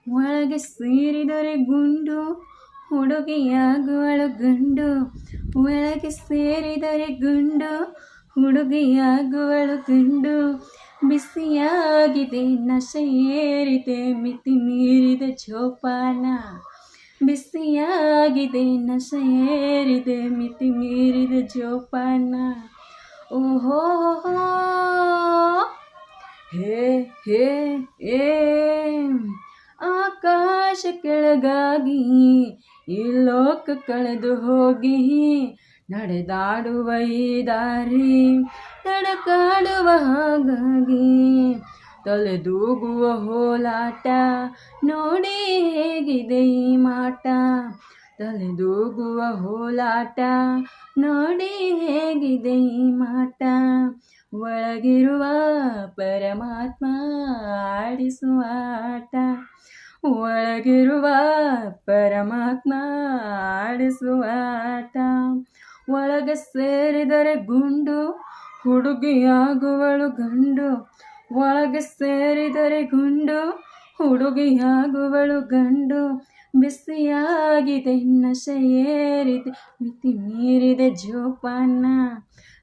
ಒಳಗೆ ಸೇರಿದರೆ ಗುಂಡು ಹುಡುಗಿಯಾಗುವಳು ಗಂಡು. ಒಳಗೆ ಸೇರಿದರೆ ಗುಂಡು ಹುಡುಗಿಯಾಗುವಳು ಗಂಡು. ಬಿಸಿಯಾಗಿದೆ ನಶೆ ಏರಿದೆ ಮಿತಿ ಮೀರಿದ ಜೋಪಾನ. ಬಿಸಿಯಾಗಿದೆ ನಶೆ ಏರಿದೆ ಮಿತಿ ಮೀರಿದ ಜೋಪಾನ. ಓಹೋ ಹೇ ಹೇ ಏ ಆಕಾಶ ಕೆಳಗಾಗಿ ಈ ಲೋಕ ಕಳೆದು ಹೋಗಿ ನಡೆದಾಡುವ ಈ ದಾರಿ ತಡಕಾಡುವ ಹಾಗಾಗಿ. ತಲೆದೂಗುವ ಹೋಲಾಟ ನೋಡಿ ಹೇಗಿದೆ ಈ ಮಾಟ. ತಲೆದೂಗುವ ಹೋಲಾಟ ನೋಡಿ ಹೇಗಿದೆ ಈ ಮಾಟ. ಒಳಗಿರುವ ಪರಮಾತ್ಮ ಆಡಿಸುವ ಆಟ. ಒಳಗಿರುವ ಪರಮಾತ್ಮ ಆಡಿಸುವ ಆಟ. ಒಳಗೆ ಸೇರಿದರೆ ಗುಂಡು ಹುಡುಗಿಯಾಗುವಳು ಗಂಡು. ಒಳಗೆ ಸೇರಿದರೆ ಗುಂಡು ಹುಡುಗಿಯಾಗುವಳು ಗಂಡು. ಬಿಸಿಯಾಗಿದೆ ನಶೆ ಏರಿದೆ ಮಿತಿ ಮೀರಿದ ಜೋಪಾನ.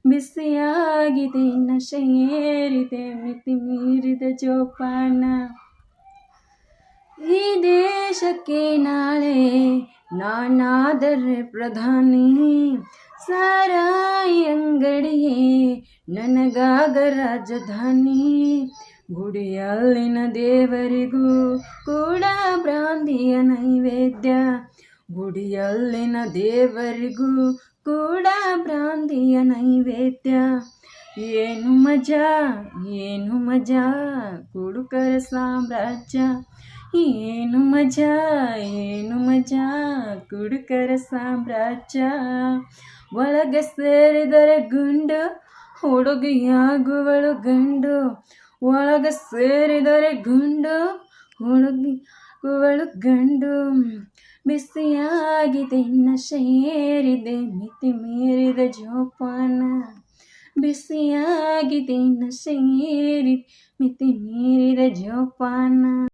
ಬಿಸಿಯಾಗಿದೆ ನಶೆ ಏರಿದೆ ಮಿತಿ ಮೀರಿದ ಜೋಪಾನ. ಈ ದೇಶಕ್ಕೆ ನಾಳೆ ನಾನಾದರೆ ಪ್ರಧಾನಿ. ಸಾರಾಯಿ ಅಂಗಡಿಯೇ ನನಗಾಗ ರಾಜಧಾನಿ. ಗುಡಿಯಲ್ಲಿನ ದೇವರಿಗೂ ಕೂಡ ಬ್ರಾಂದಿಯ ನೈವೇದ್ಯ. ಗುಡಿಯಲ್ಲಿನ ದೇವರಿಗೂ ಕೂಡ ಬ್ರಾಂದಿಯ ನೈವೇದ್ಯ. ಏನು ಮಜಾ ಏನು ಮಜಾ ಕುಡುಕರ ಸಾಮ್ರಾಜ್ಯ. ಏನು ಮಜಾ ಕುಡುಕರ ಸಾಮ್ರಾಜ್ಯ. ಒಳಗೆ ಸೇರಿದರೆ ಗುಂಡು ಹುಡುಗಿಯಾಗುವಳು ಗಂಡು. ಒಳಗೆ ಸೇರಿದರೆ ಗುಂಡು ಹುಡುಗಿಯಾಗುವಳು ಗಂಡು. ಬಿಸಿಯಾಗಿದೆ ನಶೆ ಏರಿದೆ ಮಿತಿ ಮೀರಿದ ಜೋಪಾನ. ಬಿಸಿಯಾಗಿದೆ ನಶೆ ಏರಿದೆ ಮಿತಿ ಮೀರಿದ ಜೋಪಾನ.